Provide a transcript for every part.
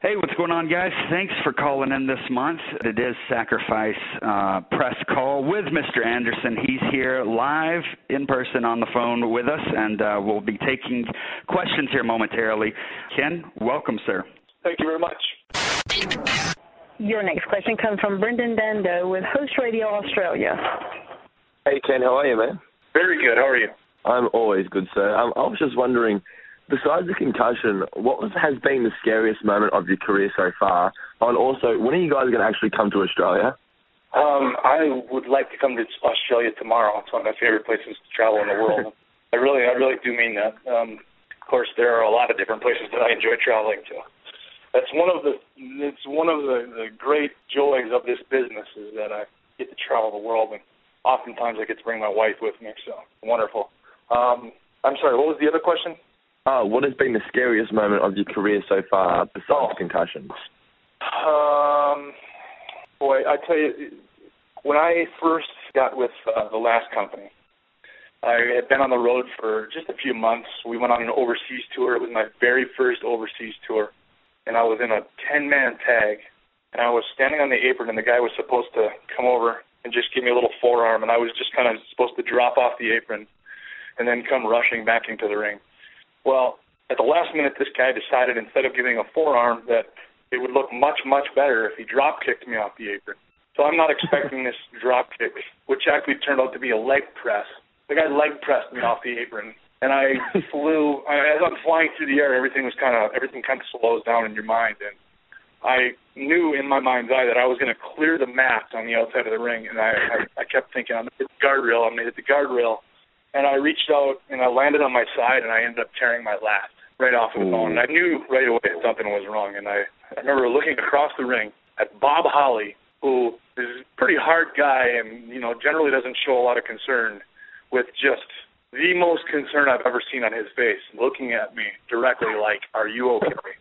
Hey, what's going on, guys? Thanks for calling in this month. It is Sacrifice Press Call with Mr. Anderson. He's here live in person on the phone with us, and we'll be taking questions here momentarily. Ken, welcome, sir. Thank you very much. Your next question comes from Brendan Dando with Host Radio Australia. Hey, Ken, how are you, man? Very good. How are you? I'm always good, sir. I was just wondering, besides the concussion, has been the scariest moment of your career so far? And also, when are you guys going to actually come to Australia? I would like to come to Australia tomorrow. It's one of my favorite places to travel in the world. I really do mean that. Of course, there are a lot of different places that I enjoy traveling to. It's one of the great joys of this business is that I get to travel the world, and oftentimes I get to bring my wife with me. So wonderful. I'm sorry. What was the other question? What has been the scariest moment of your career so far besides concussions? Boy, I tell you, when I first got with the last company, I had been on the road for just a few months. We went on an overseas tour. It was my very first overseas tour, and I was in a 10-man tag, and I was standing on the apron, and the guy was supposed to come over and just give me a little forearm, and I was just kind of supposed to drop off the apron and then come rushing back into the ring. Well, at the last minute, this guy decided instead of giving a forearm that it would look much, much better if he drop-kicked me off the apron. So I'm not expecting this drop-kick, which actually turned out to be a leg press. The guy leg pressed me off the apron, and I flew. As I'm flying through the air, everything kind of slows down in your mind, and I knew in my mind's eye that I was going to clear the mat on the outside of the ring, and I kept thinking, I'm going to hit the guardrail. And I reached out, and I landed on my side, and I ended up tearing my lat right off of the bone. And I knew right away that something was wrong. And I remember looking across the ring at Bob Holly, who is a pretty hard guy and, generally doesn't show a lot of concern, with just the most concern I've ever seen on his face, looking at me directly like, are you okay?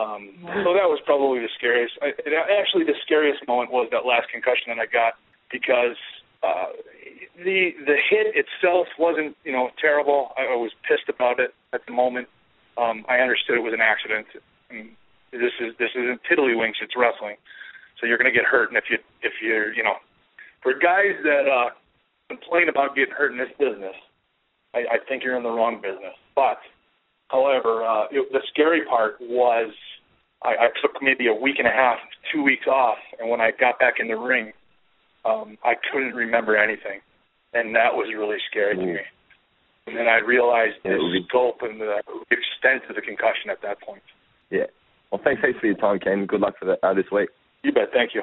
So that was probably the scariest. Actually, the scariest moment was that last concussion that I got because the hit itself wasn't, terrible. I was pissed about it at the moment. I understood it was an accident. And this isn't tiddlywinks. It's wrestling, so you're going to get hurt. And if you're, for guys that complain about getting hurt in this business, I think you're in the wrong business. But, however, the scary part was I took maybe a week and a half, 2 weeks off, and when I got back in the ring, I couldn't remember anything, and that was really scary to me. And then I realized the scope and the extent of the concussion at that point. Yeah. Well, thanks for your time, Ken. Good luck for this week. You bet. Thank you.